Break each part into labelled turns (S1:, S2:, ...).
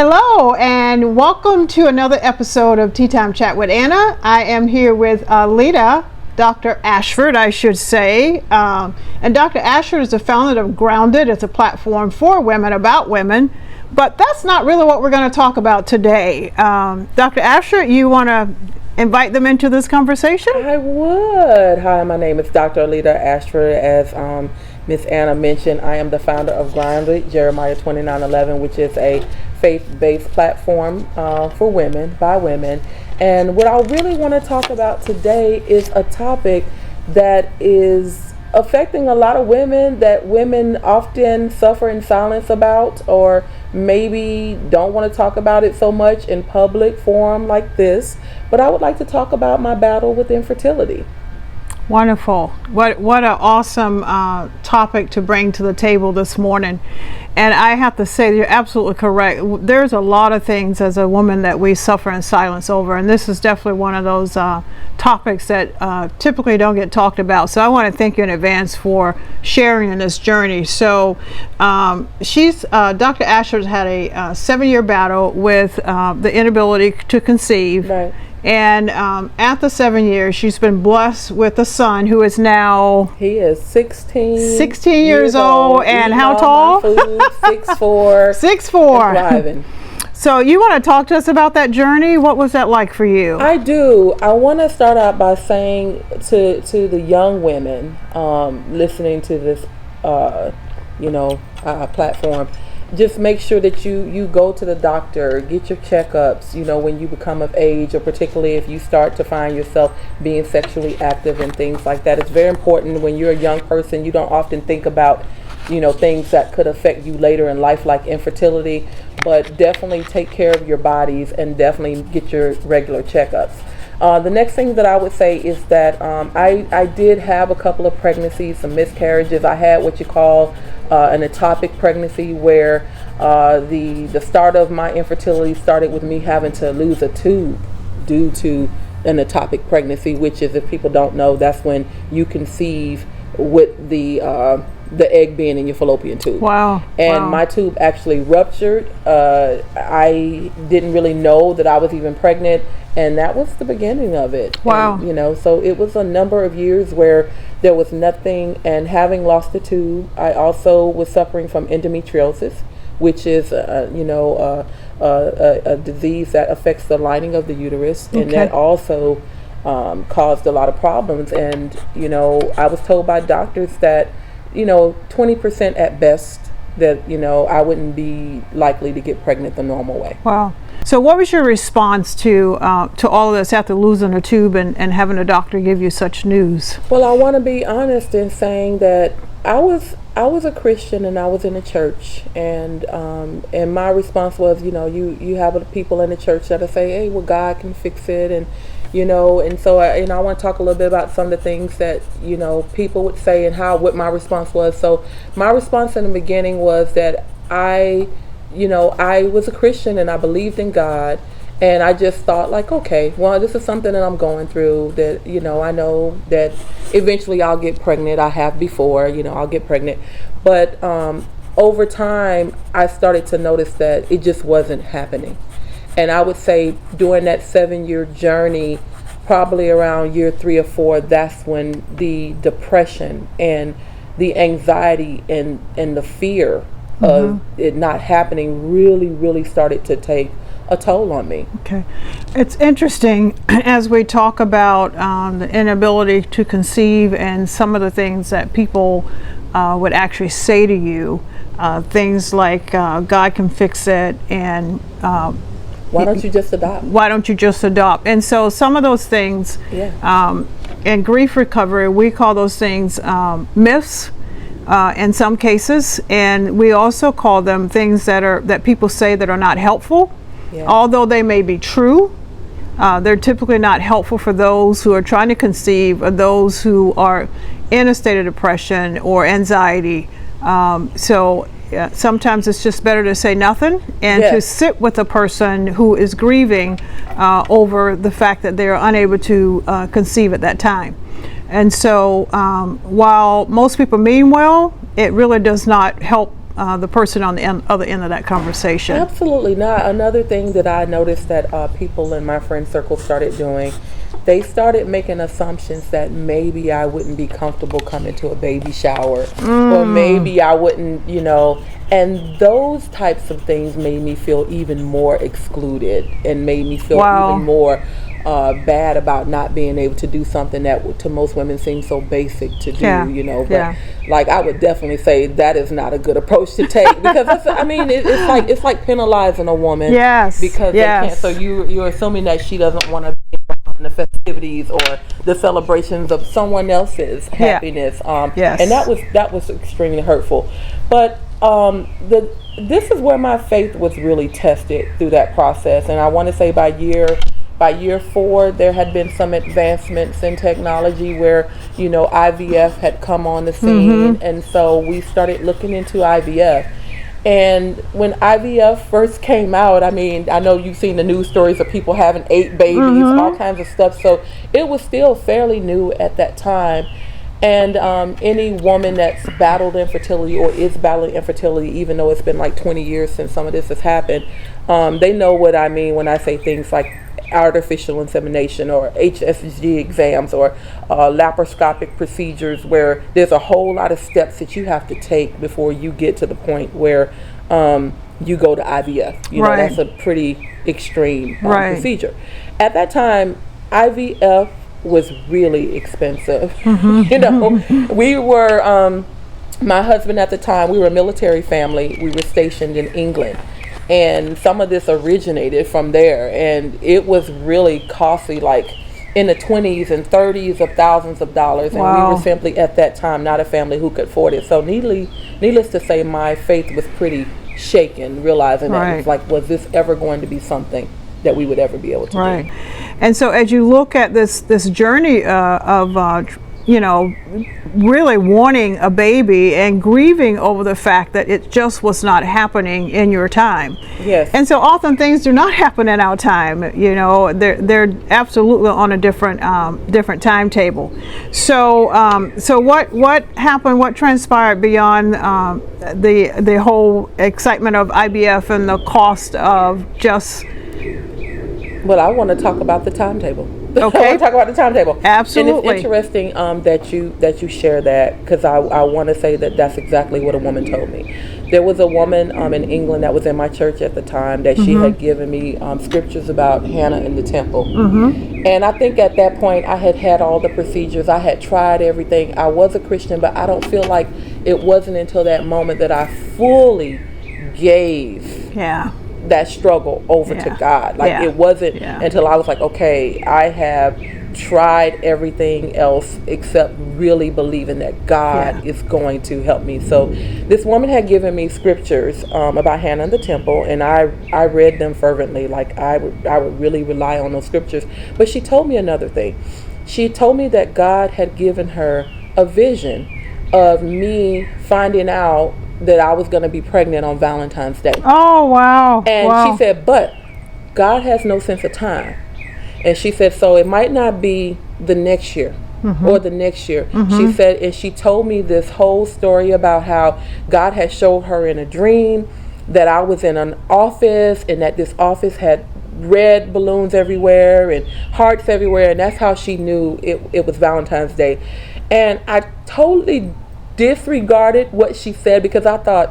S1: Hello and welcome to another episode of Tea Time Chat with Anna. I am here with Aleta, Dr. Ashford, I should say. And Dr. Ashford is the founder of Grounded. It's a platform for women, about women. But that's not really what we're going to talk about today. Dr. Ashford, you want to invite them into this conversation?
S2: I would. Hi, my name is Dr. Aleta Ashford. As Miss Anna mentioned, I am the founder of Grounded, Jeremiah 29:11, which is a faith-based platform for women, by women. And what I really want to talk about today is a topic that is affecting a lot of women, that women often suffer in silence about, or maybe don't want to talk about it so much in public forum like this. But I would like to talk about my battle with infertility.
S1: Wonderful. What an awesome topic to bring to the table this morning. And I have to say, you're absolutely correct. There's a lot of things as a woman that we suffer in silence over, and this is definitely one of those topics that typically don't get talked about. So I want to thank you in advance for sharing in this journey. So Dr. Ashford had a 7-year battle with the inability to conceive.
S2: Right.
S1: And after 7 years, she's been blessed with a son who is now...
S2: He is 16
S1: years old. And how tall?
S2: 6'4".
S1: 6'4".
S2: Thriving.
S1: So you want to talk to us about that journey? What was that like for you?
S2: I do. I want to start out by saying to the young women listening to this, platform, just make sure that you go to the doctor, get your checkups, when you become of age, or particularly if you start to find yourself being sexually active and things like that. It's very important when you're a young person. You don't often think about, things that could affect you later in life, like infertility, but definitely take care of your bodies and definitely get your regular checkups. The next thing that I would say is that I did have a couple of pregnancies, some miscarriages. I had what you call an ectopic pregnancy, where the start of my infertility started with me having to lose a tube due to an ectopic pregnancy, which is, if people don't know, that's when you conceive with the egg being in your fallopian tube.
S1: Wow.
S2: And my tube actually ruptured. I didn't really know that I was even pregnant, and that was the beginning of it.
S1: Wow.
S2: And, so it was a number of years where there was nothing, and having lost the tube, I also was suffering from endometriosis, which is a disease that affects the lining of the uterus. Okay. And that also caused a lot of problems. And I was told by doctors that 20% at best, that I wouldn't be likely to get pregnant the normal way.
S1: Wow. So what was your response to all of this after losing a tube and having a doctor give you such news?
S2: Well, I want to be honest in saying that I was a Christian, and I was in a church, and my response was, you have people in the church that'll say, hey, well, God can fix it, and so I want to talk a little bit about some of the things that people would say and what my response was. So my response in the beginning was that I was a Christian and I believed in God, and I just thought, like, okay, well, this is something that I'm going through, that I know that eventually I'll get pregnant. I have before, I'll get pregnant, but over time I started to notice that it just wasn't happening. And I would say during that 7-year journey, probably around year 3 or 4, that's when the depression and the anxiety and the fear of it not happening really started to take a toll on me.
S1: Okay. It's interesting as we talk about the inability to conceive and some of the things that people would actually say to you, things like God can fix it, and
S2: why don't you just adopt?
S1: Why don't you just adopt? And so some of those things, in grief recovery, we call those things myths in some cases, and we also call them things that people say that are not helpful. Yeah. Although they may be true, they're typically not helpful for those who are trying to conceive, or those who are in a state of depression or anxiety. Sometimes it's just better to say nothing and to sit with a person who is grieving over the fact that they are unable to conceive at that time. And so while most people mean well, it really does not help the person on the other end of that conversation.
S2: Absolutely not. Another thing that I noticed that people in my friend circle started doing, they started making assumptions that maybe I wouldn't be comfortable coming to a baby shower, or maybe I wouldn't, and those types of things made me feel even more excluded and made me feel even more bad about not being able to do something that to most women seems so basic to do, but like I would definitely say that is not a good approach to take, because it's like penalizing a woman because they can't. So you're assuming that she doesn't want to be involved in the festivities or the celebrations of someone else's happiness, and that was extremely hurtful. But this is where my faith was really tested through that process, and I want to say by year 4, there had been some advancements in technology where, IVF had come on the scene. And so we started looking into IVF. And when IVF first came out, I know you've seen the news stories of people having 8 babies, all kinds of stuff. So it was still fairly new at that time. And any woman that's battled infertility or is battling infertility, even though it's been like 20 years since some of this has happened, they know what I mean when I say things like artificial insemination or HSG exams or laparoscopic procedures, where there's a whole lot of steps that you have to take before you get to the point where you go to IVF. That's a pretty extreme procedure. At that time, IVF was really expensive. We were, my husband at the time, we were a military family. We were stationed in England. And some of this originated from there, and it was really costly, like in the 20s and 30s of thousands of dollars. And we were simply at that time not a family who could afford it. So needless to say, my faith was pretty shaken, realizing that it was like, was this ever going to be something that we would ever be able to do?
S1: And so as you look at this journey of really wanting a baby and grieving over the fact that it just was not happening in your time. And so often things do not happen in our time. They're absolutely on a different timetable. So what happened? What transpired beyond the whole excitement of IVF and the cost of just?
S2: Well, I want to talk about the timetable.
S1: Okay.
S2: I want to talk about the timetable.
S1: Absolutely.
S2: And it's interesting that you share that, because I want to say that that's exactly what a woman told me. There was a woman in England that was in my church at the time that she had given me scriptures about Hannah in the temple. And I think at that point I had all the procedures. I had tried everything. I was a Christian, but I don't feel like it wasn't until that moment that I fully gave that struggle over to God. Like it wasn't until I was like, okay, I have tried everything else except really believing that God is going to help me. So this woman had given me scriptures about Hannah in the temple, and I read them fervently. Like I would really rely on those scriptures. But she told me another thing. She told me that God had given her a vision of me finding out that I was going to be pregnant on Valentine's Day.
S1: Oh, wow.
S2: And she said, but God has no sense of time. And she said, so it might not be the next year or the next year. She said, and she told me this whole story about how God had showed her in a dream that I was in an office, and that this office had red balloons everywhere and hearts everywhere. And that's how she knew it was Valentine's Day. And I totally disregarded what she said, because I thought,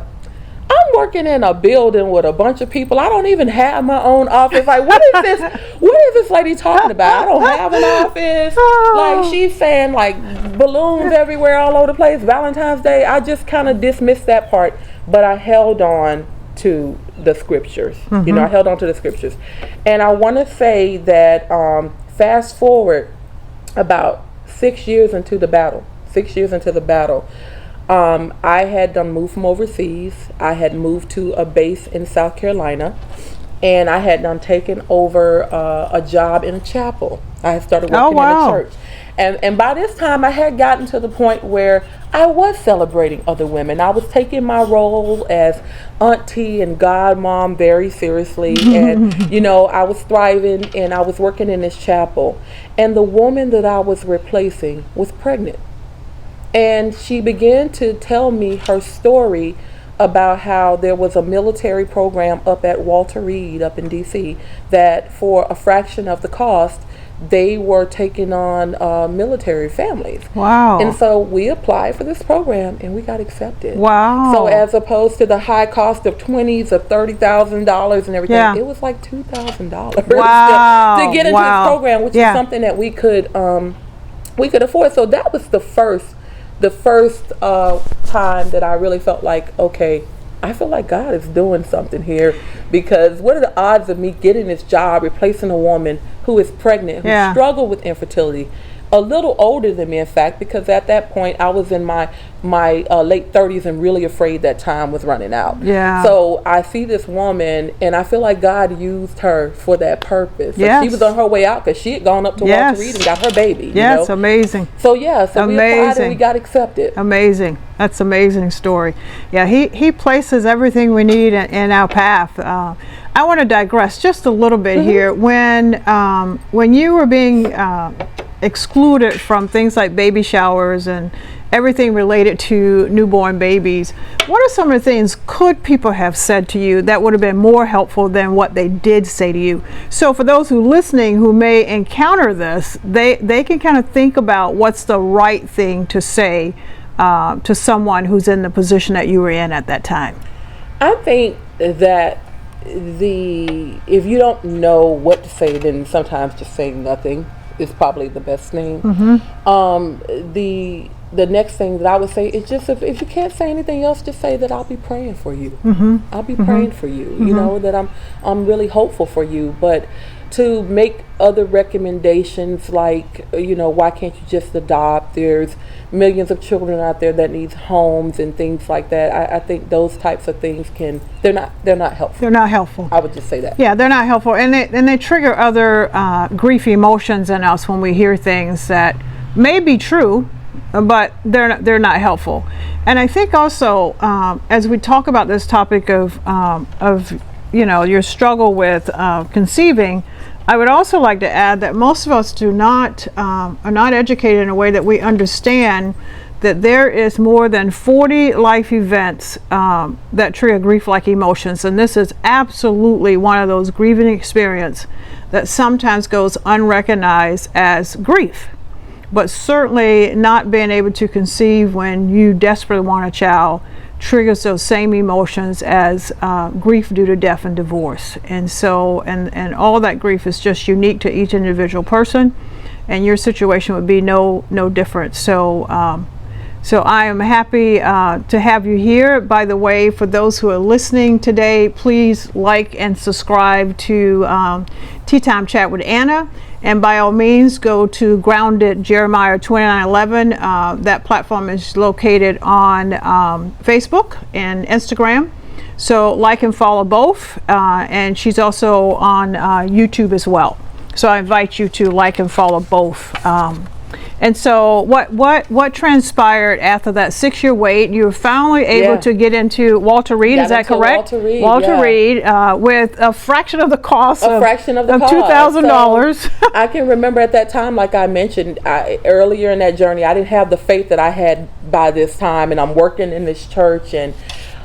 S2: I'm working in a building with a bunch of people. I don't even have my own office. Like, what is this lady talking about? I don't have an office. Like, she's saying like balloons everywhere all over the place, Valentine's Day. I just kind of dismissed that part, but I held on to the scriptures. I held on to the scriptures. And I want to say that fast forward about 6 years into the battle, I had moved from overseas. I had moved to a base in South Carolina, and I had taken over a job in a chapel. I had started working in a church. And by this time, I had gotten to the point where I was celebrating other women. I was taking my role as auntie and godmom very seriously. And, I was thriving, and I was working in this chapel. And the woman that I was replacing was pregnant. And she began to tell me her story about how there was a military program up at Walter Reed up in DC that for a fraction of the cost they were taking on military families.
S1: Wow.
S2: And so we applied for this program and we got accepted.
S1: Wow.
S2: So as opposed to the high cost of $20,000 of $30,000 and everything,
S1: Yeah.
S2: it was like $2,000
S1: Wow.
S2: to get into
S1: Wow.
S2: this program, which
S1: Yeah.
S2: is something that we could afford. So that was the first time that I really felt like, okay, I feel like God is doing something here, because what are the odds of me getting this job replacing a woman who is pregnant, who
S1: Yeah.
S2: struggled with infertility, a little older than me, in fact, because at that point I was in my late 30s and really afraid that time was running out.
S1: Yeah.
S2: So I see this woman and I feel like God used her for that purpose. So
S1: Yes.
S2: she was on her way out because she had gone up to
S1: Yes.
S2: Walter Reed and got her baby.
S1: Yes,
S2: You know?
S1: amazing.
S2: So yeah, so we applied
S1: Amazing.
S2: and we got accepted.
S1: Amazing. That's an amazing story. Yeah, he places everything we need in our path. I want to digress just a little bit here. When you were being excluded from things like baby showers and everything related to newborn babies, what are some of the things could people have said to you that would have been more helpful than what they did say to you? So for those who listening who may encounter this, they can kind of think about what's the right thing to say to someone who's in the position that you were in at that time.
S2: I think that if you don't know what to say, then sometimes just saying nothing is probably the best thing. The next thing that I would say is just if you can't say anything else, just say that I'll be praying for you. I'll be praying for you. You know, that I'm really hopeful for you. But to make other recommendations like, you know, why can't you just adopt? There's millions of children out there that need homes and things like that. I think those types of things they're not helpful.
S1: They're not helpful.
S2: I would just say that.
S1: Yeah, they're not helpful, and they trigger other grief emotions in us when we hear things that may be true, but they're not helpful. And I think also as we talk about this topic of you know, your struggle with conceiving, I would also like to add that most of us are not educated in a way that we understand that there is more than 40 life events that trigger grief-like emotions, and this is absolutely one of those grieving experiences that sometimes goes unrecognized as grief. But certainly not being able to conceive when you desperately want a child triggers those same emotions as grief due to death and divorce. And so, and all that grief is just unique to each individual person, and your situation would be no different. So, so I am happy to have you here. By the way, for those who are listening today, please like and subscribe to Tea Time Chat with Anna. And by all means, go to Grounded Jeremiah 29:11. That platform is located on Facebook and Instagram. So like and follow both. And she's also on YouTube as well. So I invite you to like and follow both. And so what transpired after that 6-year wait? You were finally able to get into Walter Reed, is that correct? Walter Reed, with a fraction of the cost of $2,000.
S2: So I can remember at that time, like I mentioned earlier in that journey, I didn't have the faith that I had by this time, and I'm working in this church, and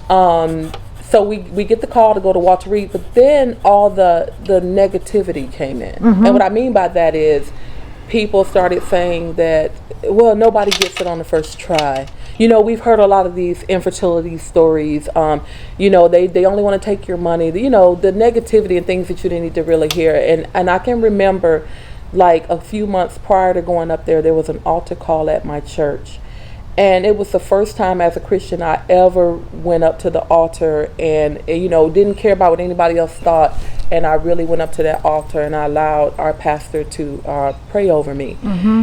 S2: so we get the call to go to Walter Reed, but then all the negativity came in. And what I mean by that is people started saying that, well, nobody gets it on the first try. You know, we've heard a lot of these infertility stories. You know, they only want to take your money. You know, the negativity and things that you didn't need to really hear. And I can remember, like, a few months prior to going up there was an altar call at my church. And it was the first time as a Christian I ever went up to the altar and, you know, didn't care about what anybody else thought. And I really went up to that altar and I allowed our pastor to pray over me.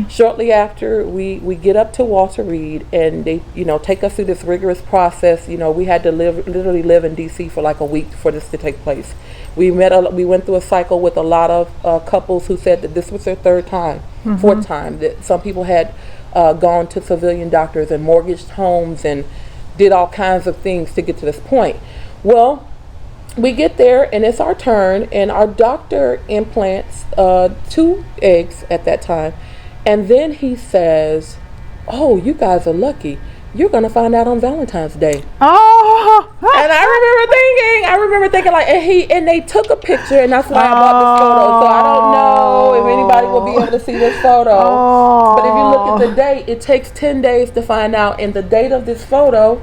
S2: Shortly after, we get up to Walter Reed and they, you know, take us through this rigorous process. You know, we had to literally live in D.C. for like a week for this to take place. We went through a cycle with a lot of couples who said that this was their fourth time. That some people had gone to civilian doctors and mortgaged homes and did all kinds of things to get to this point. Well, we get there and it's our turn, and our doctor implants 2 eggs at that time, and then he says, "Oh, you guys are lucky. you're going to find out on Valentine's Day.
S1: Oh.
S2: And I remember thinking like, and they took a picture, and that's why I bought this photo. So I don't know if anybody will be able to see this photo. But if you look at the date, it takes 10 days to find out, and the date of this photo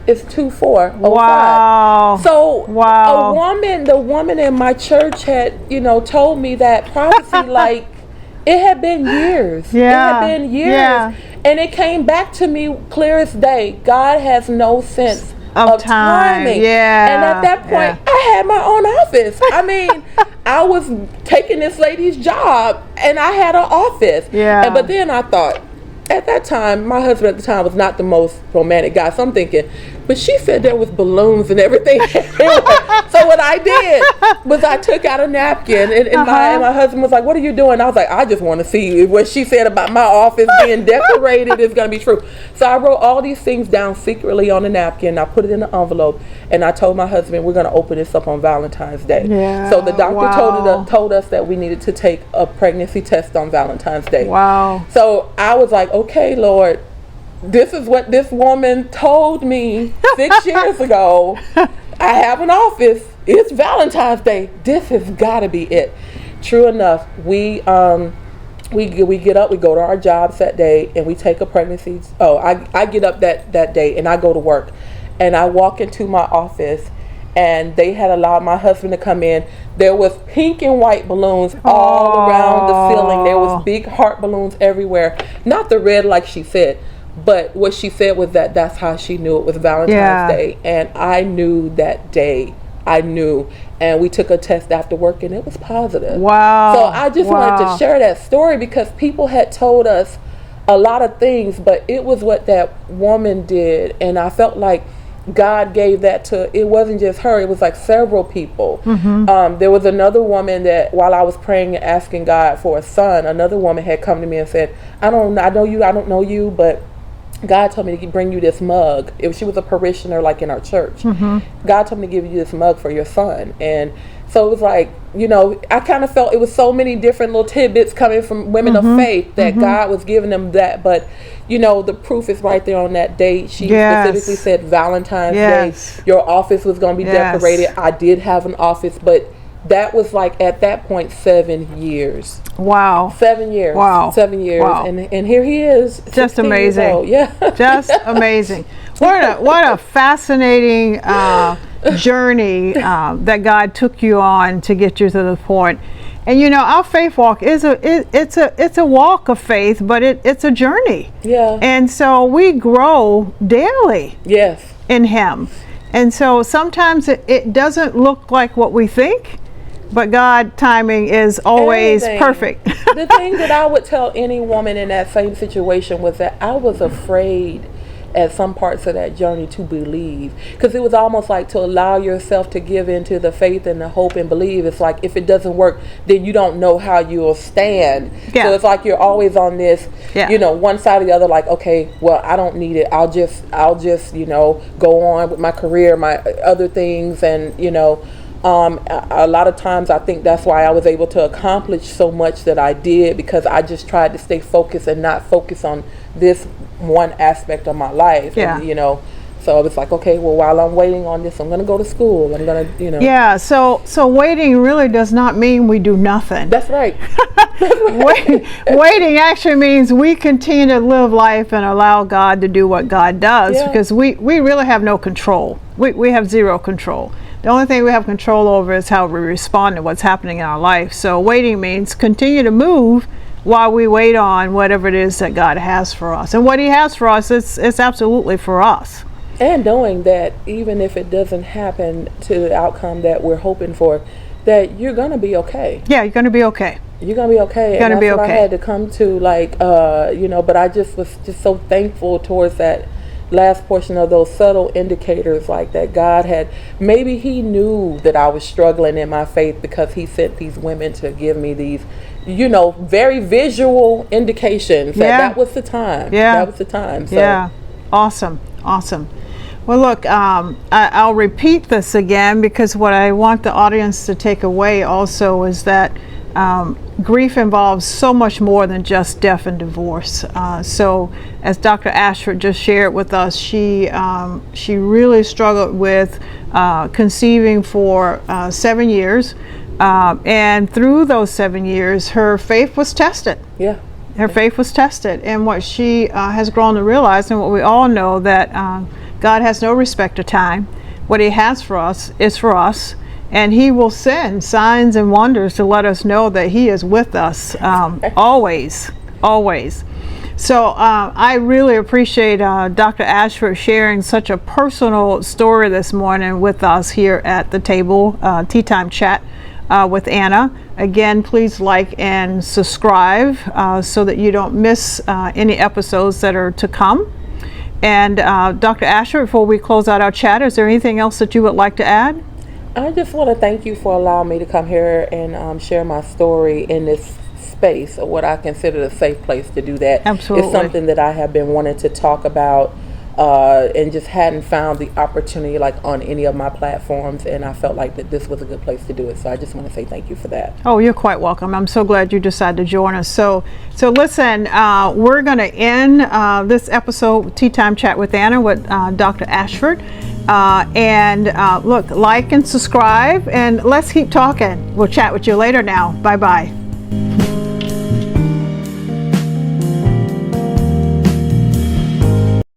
S2: is 2/4/05.
S1: Wow.
S2: So the woman in my church had, told me that prophecy like it had been years.
S1: Yeah.
S2: It had been years.
S1: Yeah.
S2: And it came back to me clear as day. God has no sense of timing.
S1: Yeah.
S2: And at that point, I had my own office. I mean, I was taking this lady's job, and I had an office.
S1: Yeah.
S2: But then I thought, at that time, my husband at the time was not the most romantic guy. So I'm thinking, but she said there was balloons and everything. So what I did was I took out a napkin, and my husband was like, "What are you doing?" I was like, "I just want to see if what she said about my office being decorated is going to be true." So I wrote all these things down secretly on a napkin. I put it in an envelope, and I told my husband, "We're going to open this up on Valentine's Day."
S1: Yeah.
S2: So the doctor told us that we needed to take a pregnancy test on Valentine's Day.
S1: Wow.
S2: So I was like, "Okay, Lord, this is what this woman told me 6 years ago. I have an office. It's Valentine's Day. This has got to be it." True enough, we get up, we go to our jobs that day, and we take a pregnancy. I get up that day, and I go to work, and I walk into my office, and they had allowed my husband to come in. There was pink and white balloons all around the ceiling. There was big heart balloons everywhere. Not the red like she said, but what she said was that's how she knew it was Valentine's Day. And I knew that day. I knew. And we took a test after work, and it was positive.
S1: Wow.
S2: So I just wanted to share that story because people had told us a lot of things, but it was what that woman did. And I felt like God gave that to, it wasn't just her, it was like several people. Mm-hmm. There was another woman that while I was praying and asking God for a son, another woman had come to me and said, I don't know you, but God told me to bring you this mug. She was a parishioner like in our church. Mm-hmm. God told me to give you this mug for your son. And so it was like, I kind of felt it was so many different little tidbits coming from women of faith that God was giving them that. But, the proof is right there on that date. She specifically said Valentine's Day. Your office was going to be decorated. I did have an office, but that was like at that point 7 years.
S1: Wow.
S2: 7 years.
S1: Wow.
S2: 7 years.
S1: Wow.
S2: And here he is.
S1: Just amazing.
S2: Yeah.
S1: Just amazing. What a fascinating journey that God took you on to get you to the point. And our faith walk is it's a walk of faith, but it's a journey. Yeah. And so we grow daily. Yes. In Him. And so sometimes it doesn't look like what we think, but God timing is always perfect.
S2: The thing that I would tell any woman in that same situation was that I was afraid at some parts of that journey to believe, because it was almost like to allow yourself to give into the faith and the hope and believe. It's like if it doesn't work, then you don't know how you'll stand. So it's like you're always on this, one side or the other, like, okay, well, I don't need it. I'll just go on with my career, my other things, and a lot of times I think that's why I was able to accomplish so much that I did, because I just tried to stay focused and not focus on this one aspect of my life. And, so it's like, okay, well, while I'm waiting on this, I'm going to go to school. I'm going to,
S1: Yeah, so waiting really does not mean we do nothing.
S2: That's right.
S1: Waiting actually means we continue to live life and allow God to do what God does, because we really have no control. We have zero control. The only thing we have control over is how we respond to what's happening in our life. So waiting means continue to move while we wait on whatever it is that God has for us. And what He has for us, it's absolutely for us.
S2: And knowing that even if it doesn't happen to the outcome that we're hoping for, that you're going to be okay.
S1: Yeah, you're going to be okay.
S2: You're going to be okay.
S1: You're going to be okay.
S2: I had to come to, but I just was just so thankful towards that last portion of those subtle indicators, like that God had, maybe He knew that I was struggling in my faith, because He sent these women to give me these, very visual indications that was the time.
S1: Yeah.
S2: That was the time. So.
S1: Yeah. Awesome. Well, look, I'll repeat this again, because what I want the audience to take away also is that grief involves so much more than just death and divorce. So as Dr. Ashford just shared with us, she really struggled with conceiving for 7 years. And through those 7 years, her faith was tested.
S2: Yeah.
S1: Her faith was tested. And what she has grown to realize, and what we all know, that God has no respect of time. What he has for us is for us. And he will send signs and wonders to let us know that he is with us always, always. So I really appreciate Dr. Ashford sharing such a personal story this morning with us here at the table, Tea Time Chat with Anna. Again, please like and subscribe so that you don't miss any episodes that are to come. And Dr. Ashford, before we close out our chat, is there anything else that you would like to add?
S2: I just want to thank you for allowing me to come here and share my story in this space, or what I consider a safe place to do that.
S1: Absolutely.
S2: It's something that I have been wanting to talk about and just hadn't found the opportunity like on any of my platforms, and I felt like that this was a good place to do it. So I just want to say thank you for that.
S1: Oh, you're quite welcome. I'm so glad you decided to join us. So listen, we're going to end this episode, Tea Time Chat with Anna, with Dr. Ashford. Look, like and subscribe, and let's keep talking. We'll chat with you later now. Bye-bye.